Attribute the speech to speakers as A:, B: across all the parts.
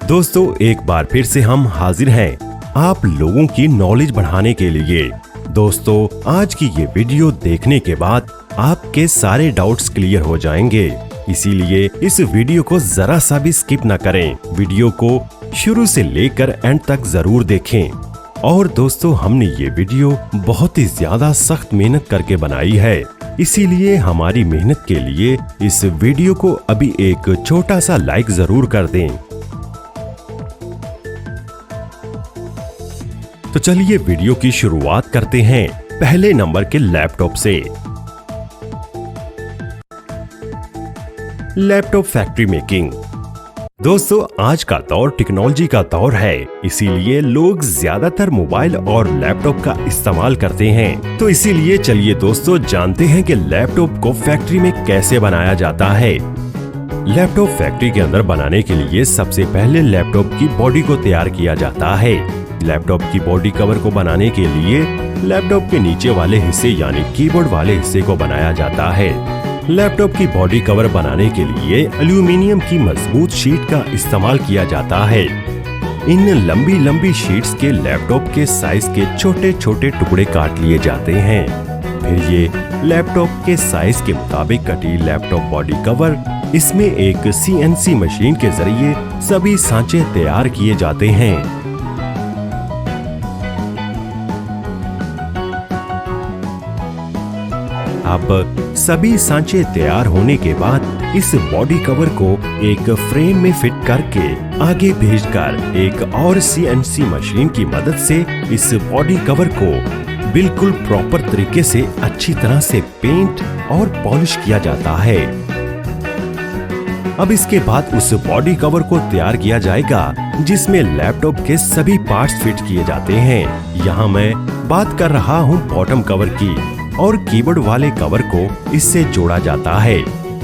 A: दोस्तों एक बार फिर से हम हाजिर हैं आप लोगों की नॉलेज बढ़ाने के लिए। दोस्तों आज की ये वीडियो देखने के बाद आपके सारे डाउट्स क्लियर हो जाएंगे, इसीलिए इस वीडियो को जरा सा भी स्किप ना करें। वीडियो को शुरू से लेकर एंड तक जरूर देखें। और दोस्तों हमने ये वीडियो बहुत ही ज्यादा सख्त मेहनत करके बनाई है, इसीलिए हमारी मेहनत के लिए इस वीडियो को अभी एक छोटा सा लाइक जरूर कर दें। तो चलिए वीडियो की शुरुआत करते हैं पहले नंबर के लैपटॉप से। Laptop factory making. दोस्तों आज का दौर टेक्नोलॉजी का दौर है, इसीलिए लोग ज्यादातर मोबाइल और लैपटॉप का इस्तेमाल करते हैं। तो इसीलिए चलिए दोस्तों जानते हैं कि लैपटॉप को फैक्ट्री में कैसे बनाया जाता है। लैपटॉप फैक्ट्री के अंदर बनाने के लिए सबसे पहले लैपटॉप की बॉडी को तैयार किया जाता है। लैपटॉप की बॉडी कवर को बनाने के लिए लैपटॉप के नीचे वाले हिस्से यानी कीबोर्ड वाले हिस्से को बनाया जाता है। लैपटॉप की बॉडी कवर बनाने के लिए एल्यूमिनियम की मजबूत शीट का इस्तेमाल किया जाता है। इन लंबी लंबी शीट्स के लैपटॉप के साइज के छोटे छोटे टुकड़े काट लिए जाते हैं। फिर ये लैपटॉप के साइज के मुताबिक कटी लैपटॉप बॉडी कवर इसमें एक CNC मशीन के जरिए सभी सांचे तैयार किए जाते हैं। अब सभी सांचे तैयार होने के बाद इस बॉडी कवर को एक फ्रेम में फिट करके आगे भेजकर एक और CNC मशीन की मदद से इस बॉडी कवर को बिल्कुल प्रॉपर तरीके से अच्छी तरह से पेंट और पॉलिश किया जाता है। अब इसके बाद उस बॉडी कवर को तैयार किया जाएगा जिसमें लैपटॉप के सभी पार्ट्स फिट किए जाते हैं। यहाँ मैं बात कर रहा हूँ बॉटम कवर की, और कीबोर्ड वाले कवर को इससे जोड़ा जाता है।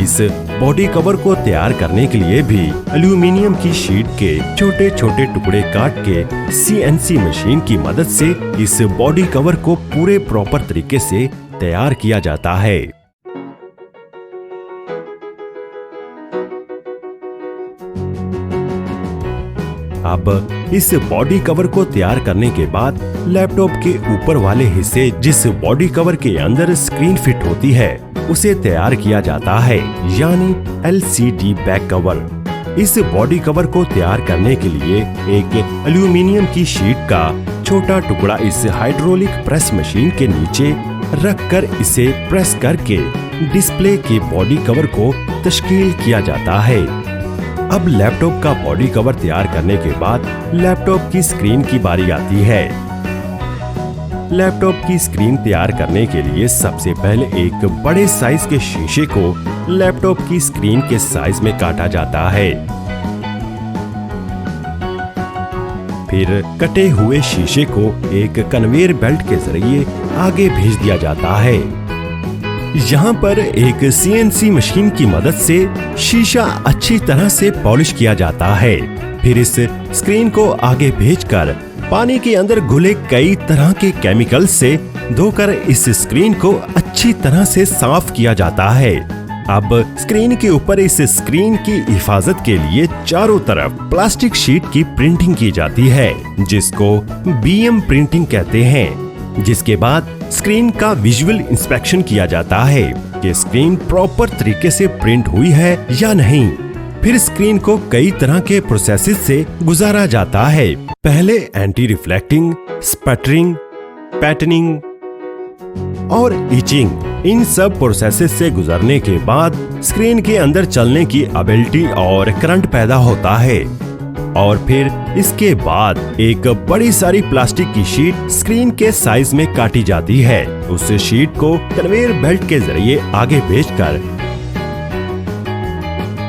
A: इस बॉडी कवर को तैयार करने के लिए भी एल्यूमिनियम की शीट के छोटे छोटे टुकड़े काट के CNC मशीन की मदद से इस बॉडी कवर को पूरे प्रॉपर तरीके से तैयार किया जाता है। अब इस बॉडी कवर को तैयार करने के बाद लैपटॉप के ऊपर वाले हिस्से जिस बॉडी कवर के अंदर स्क्रीन फिट होती है उसे तैयार किया जाता है, यानी LCD बैक कवर। इस बॉडी कवर को तैयार करने के लिए एक एल्यूमिनियम की शीट का छोटा टुकड़ा इस हाइड्रोलिक प्रेस मशीन के नीचे रखकर इसे प्रेस करके डिस्प्ले के बॉडी कवर को तश्कील किया जाता है। अब लैपटॉप का बॉडी कवर तैयार करने के बाद लैपटॉप की स्क्रीन की बारी आती है। लैपटॉप की स्क्रीन तैयार करने के लिए सबसे पहले एक बड़े साइज के शीशे को लैपटॉप की स्क्रीन के साइज में काटा जाता है। फिर कटे हुए शीशे को एक कन्वेयर बेल्ट के जरिए आगे भेज दिया जाता है। यहाँ पर एक CNC मशीन की मदद से शीशा अच्छी तरह से पॉलिश किया जाता है। फिर इस स्क्रीन को आगे भेजकर पानी के अंदर घुले कई तरह के केमिकल से धोकर इस स्क्रीन को अच्छी तरह से साफ किया जाता है। अब स्क्रीन के ऊपर इस स्क्रीन की हिफाजत के लिए चारों तरफ प्लास्टिक शीट की प्रिंटिंग की जाती है, जिसको BM प्रिंटिंग कहते हैं। जिसके बाद स्क्रीन का विजुअल इंस्पेक्शन किया जाता है कि स्क्रीन प्रॉपर तरीके से प्रिंट हुई है या नहीं। फिर स्क्रीन को कई तरह के प्रोसेसेस से गुजारा जाता है। पहले एंटी रिफ्लेक्टिंग, स्पटरिंग, पैटर्निंग और इचिंग, इन सब प्रोसेसेस से गुजरने के बाद स्क्रीन के अंदर चलने की एबिलिटी और करंट पैदा होता है। और फिर इसके बाद एक बड़ी सारी प्लास्टिक की शीट स्क्रीन के साइज में काटी जाती है। उस शीट को कन्वेयर बेल्ट के जरिए आगे भेजकर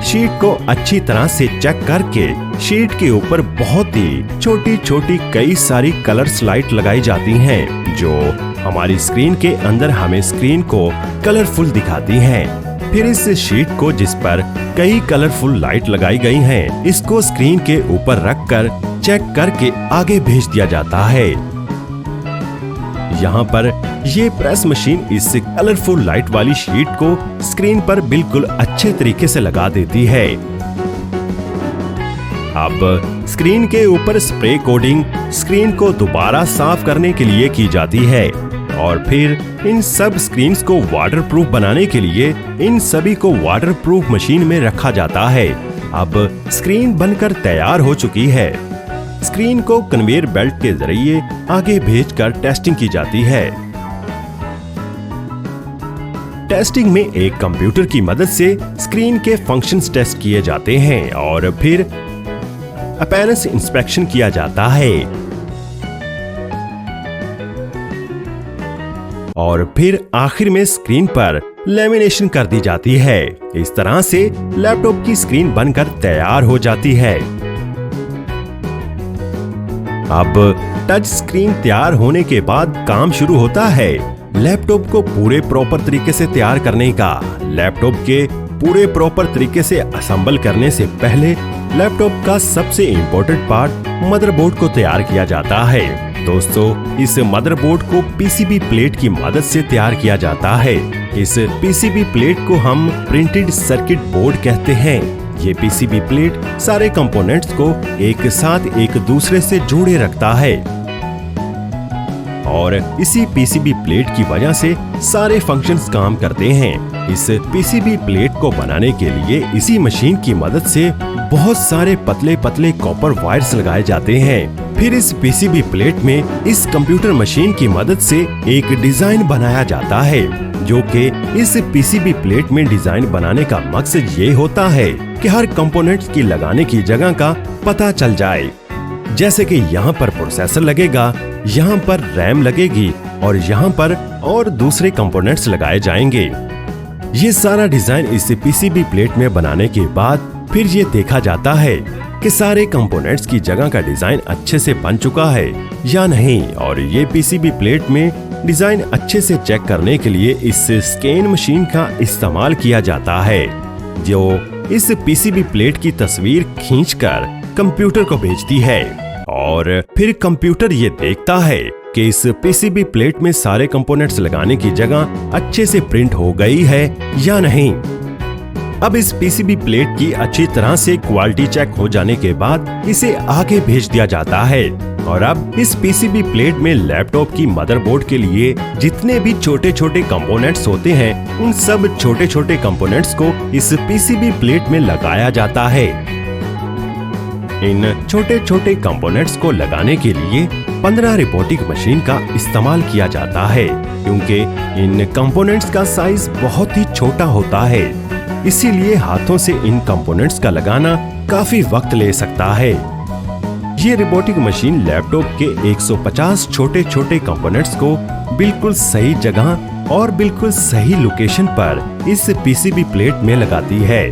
A: शीट को अच्छी तरह से चेक करके शीट के ऊपर बहुत ही छोटी छोटी कई सारी कलर्स लाइट लगाई जाती हैं, जो हमारी स्क्रीन के अंदर हमें स्क्रीन को कलरफुल दिखाती हैं। फिर इस शीट को जिस पर कई कलरफुल लाइट लगाई गई हैं, इसको स्क्रीन के ऊपर रखकर चेक करके आगे भेज दिया जाता है। यहाँ पर ये प्रेस मशीन इस कलरफुल लाइट वाली शीट को स्क्रीन पर बिल्कुल अच्छे तरीके से लगा देती है। अब स्क्रीन के ऊपर स्प्रे कोटिंग स्क्रीन को दोबारा साफ करने के लिए की जाती है और फिर इन सब स्क्रीन्स को वाटरप्रूफ बनाने के लिए इन सभी को वाटरप्रूफ मशीन में रखा जाता है। अब स्क्रीन बनकर तैयार हो चुकी है। स्क्रीन को कन्वेयर बेल्ट के जरिए आगे भेजकर टेस्टिंग की जाती है। टेस्टिंग में एक कंप्यूटर की मदद से स्क्रीन के फंक्शंस टेस्ट किए जाते हैं और फिर अपीयरेंस इंस्पेक्शन किया जाता है और फिर आखिर में स्क्रीन पर लेमिनेशन कर दी जाती है। इस तरह से लैपटॉप की स्क्रीन बनकर तैयार हो जाती है। अब टच स्क्रीन तैयार होने के बाद काम शुरू होता है लैपटॉप को पूरे प्रॉपर तरीके से तैयार करने का। लैपटॉप के पूरे प्रॉपर तरीके से असेंबल करने से पहले लैपटॉप का सबसे इम्पोर्टेंट पार्ट मदरबोर्ड को तैयार किया जाता है। दोस्तों, इस मदरबोर्ड को पीसीबी प्लेट की मदद से तैयार किया जाता है। इस पीसीबी प्लेट को हम प्रिंटेड सर्किट बोर्ड कहते हैं। ये पीसीबी प्लेट सारे कंपोनेंट्स को एक साथ एक दूसरे से जोड़े रखता है और इसी पीसीबी प्लेट की वजह से सारे फंक्शंस काम करते हैं। इस पीसीबी प्लेट को बनाने के लिए इसी मशीन की मदद से बहुत सारे पतले पतले कॉपर वायर्स लगाए जाते हैं। फिर इस पीसीबी प्लेट में इस कंप्यूटर मशीन की मदद से एक डिजाइन बनाया जाता है, जो कि इस पीसीबी प्लेट में डिजाइन बनाने का मकसद ये होता है कि हर कंपोनेंट्स की लगाने की जगह का पता चल जाए। जैसे कि यहाँ पर प्रोसेसर लगेगा, यहाँ पर रैम लगेगी और यहाँ पर और दूसरे कंपोनेंट्स लगाए जाएंगे। ये सारा डिजाइन इस पीसीबी प्लेट में बनाने के बाद फिर ये देखा जाता है कि सारे कंपोनेंट्स की जगह का डिजाइन अच्छे से बन चुका है या नहीं। और ये पीसीबी प्लेट में डिजाइन अच्छे से चेक करने के लिए इस स्कैन मशीन का इस्तेमाल किया जाता है, जो इस पीसीबी प्लेट की तस्वीर खींचकर कंप्यूटर को भेजती है और फिर कंप्यूटर ये देखता है कि इस पीसीबी प्लेट में सारे कंपोनेंट्स लगाने की जगह अच्छे से प्रिंट हो गई है या नहीं। अब इस पीसीबी प्लेट की अच्छी तरह से क्वालिटी चेक हो जाने के बाद इसे आगे भेज दिया जाता है और अब इस पीसीबी प्लेट में लैपटॉप की मदरबोर्ड के लिए जितने भी छोटे छोटे कंपोनेंट्स होते हैं, उन सब छोटे छोटे कंपोनेंट्स को इस पीसीबी प्लेट में लगाया जाता है। इन छोटे छोटे कंपोनेंट्स को लगाने के लिए 15 रोबोटिक मशीन का इस्तेमाल किया जाता है, क्योंकि इन कंपोनेंट्स का साइज बहुत ही छोटा होता है। इसीलिए हाथों से इन कंपोनेंट्स का लगाना काफी वक्त ले सकता है। ये रोबोटिक मशीन लैपटॉप के 150 छोटे छोटे कंपोनेंट्स को बिल्कुल सही जगह और बिल्कुल सही लोकेशन पर इस पीसीबी प्लेट में लगाती है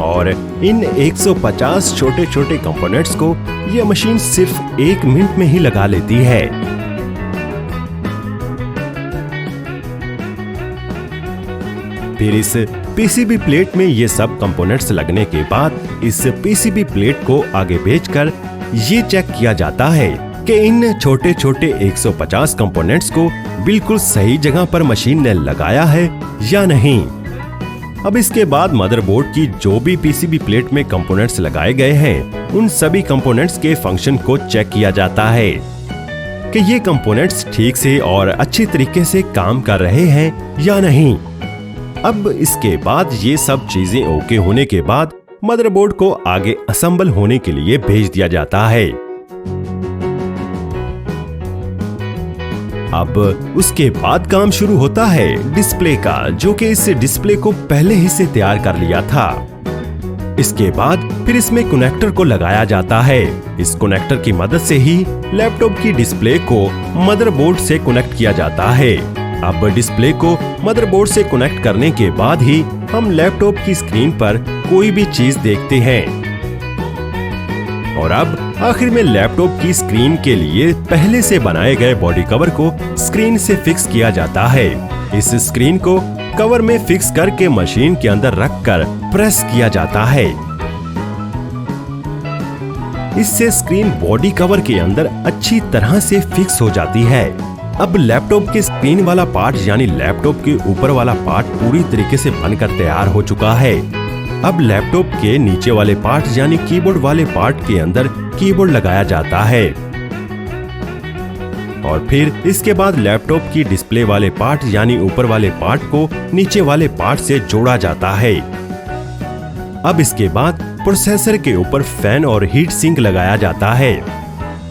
A: और इन 150 छोटे छोटे कंपोनेंट्स को यह मशीन सिर्फ 1 मिनट में ही लगा लेती है। फिर इस पीसीबी प्लेट में ये सब कंपोनेंट्स लगने के बाद इस पीसीबी प्लेट को आगे भेजकर ये चेक किया जाता है कि इन छोटे छोटे 150 कंपोनेंट्स को बिल्कुल सही जगह पर मशीन ने लगाया है या नहीं। अब इसके बाद मदरबोर्ड की जो भी पीसीबी प्लेट में कंपोनेंट्स लगाए गए हैं, उन सभी कंपोनेंट्स के फंक्शन को चेक किया जाता है कि ये कंपोनेंट्स ठीक से और अच्छी तरीके से काम कर रहे हैं या नहीं। अब इसके बाद ये सब चीजें ओके होने के बाद मदरबोर्ड को आगे असेंबल होने के लिए भेज दिया जाता है। अब उसके बाद काम शुरू होता है डिस्प्ले का, जो कि इस डिस्प्ले को पहले ही से तैयार कर लिया था। इसके बाद फिर इसमें कनेक्टर को लगाया जाता है। इस कनेक्टर की मदद से ही लैपटॉप की डिस्प्ले को मदरबोर्ड से कनेक्ट किया जाता है। अब डिस्प्ले को मदरबोर्ड से कनेक्ट करने के बाद ही हम लैपटॉप की स्क्रीन पर कोई भी चीज देखते हैं। और अब आखिर में लैपटॉप की स्क्रीन के लिए पहले से बनाए गए बॉडी कवर को स्क्रीन से फिक्स किया जाता है। इस स्क्रीन को कवर में फिक्स करके मशीन के अंदर रखकर प्रेस किया जाता है। इससे स्क्रीन बॉडी कवर के अंदर अच्छी तरह से फिक्स हो जाती है। अब लैपटॉप के स्क्रीन वाला पार्ट यानी लैपटॉप के ऊपर वाला पार्ट पूरी तरीके से बनकर तैयार हो चुका है। अब लैपटॉप के नीचे वाले पार्ट यानी कीबोर्ड वाले पार्ट के अंदर कीबोर्ड लगाया जाता है और फिर इसके बाद लैपटॉप की डिस्प्ले वाले पार्ट यानी ऊपर वाले पार्ट को नीचे वाले पार्ट से जोड़ा जाता है। अब इसके बाद प्रोसेसर के ऊपर फैन और हीट सिंक लगाया जाता है।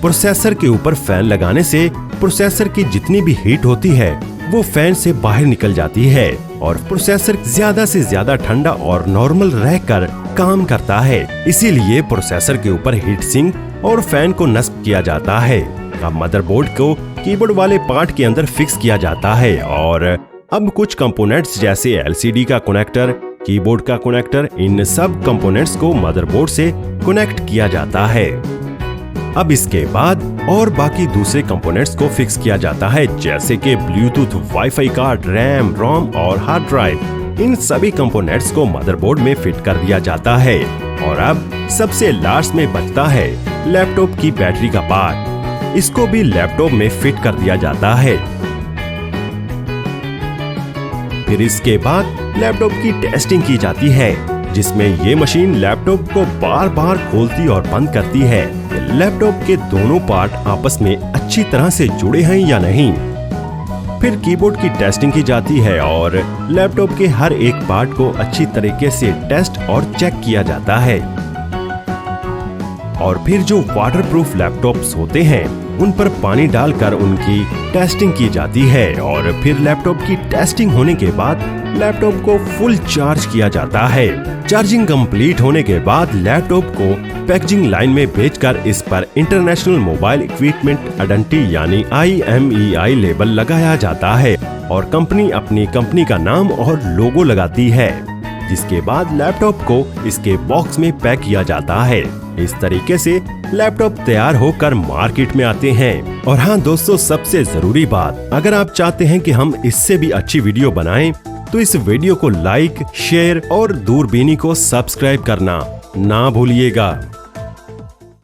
A: प्रोसेसर के ऊपर फैन लगाने से प्रोसेसर की जितनी भी हीट होती है वो फैन से बाहर निकल जाती है और प्रोसेसर ज्यादा से ज्यादा ठंडा और नॉर्मल रहकर काम करता है। इसीलिए प्रोसेसर के ऊपर हीट सिंक और फैन को नस्ब किया जाता है। अब मदरबोर्ड को कीबोर्ड वाले पार्ट के अंदर फिक्स किया जाता है और अब कुछ कंपोनेंट्स जैसे एलसीडी का कनेक्टर, कीबोर्ड का कनेक्टर, इन सब कंपोनेंट्स को मदरबोर्ड से कनेक्ट किया जाता है। अब इसके बाद और बाकी दूसरे कंपोनेंट्स को फिक्स किया जाता है जैसे कि ब्लूटूथ, वाईफाई कार्ड, रैम, रोम और हार्ड ड्राइव। इन सभी कंपोनेंट्स को मदरबोर्ड में फिट कर दिया जाता है। और अब सबसे लास्ट में बचता है लैपटॉप की बैटरी का पार्ट। इसको भी लैपटॉप में फिट कर दिया जाता है। फिर इसके बाद लैपटॉप की टेस्टिंग की जाती है जिसमें ये मशीन लैपटॉप को बार बार खोलती और बंद करती है कि लैपटॉप के दोनों पार्ट आपस में अच्छी तरह से जुड़े हैं या नहीं। फिर कीबोर्ड की टेस्टिंग की जाती है और लैपटॉप के हर एक पार्ट को अच्छी तरीके से टेस्ट और चेक किया जाता है। और फिर जो वाटरप्रूफ लैपटॉप्स होते हैं उन पर पानी डालकर उनकी टेस्टिंग की जाती है और फिर लैपटॉप की टेस्टिंग होने के बाद लैपटॉप को फुल चार्ज किया जाता है। चार्जिंग कंप्लीट होने के बाद लैपटॉप को पैकेजिंग लाइन में भेजकर इस पर इंटरनेशनल मोबाइल इक्विपमेंट आइडेंटिटी यानी IMEI लेबल लगाया जाता है और कंपनी अपनी कंपनी का नाम और लोगो लगाती है, जिसके बाद लैपटॉप को इसके बॉक्स में पैक किया जाता है। इस तरीके से लैपटॉप तैयार होकर मार्केट में आते हैं। और हाँ दोस्तों, सबसे जरूरी बात, अगर आप चाहते हैं कि हम इससे भी अच्छी वीडियो बनाएं तो इस वीडियो को लाइक, शेयर और दूरबीनी को सब्सक्राइब करना ना भूलिएगा।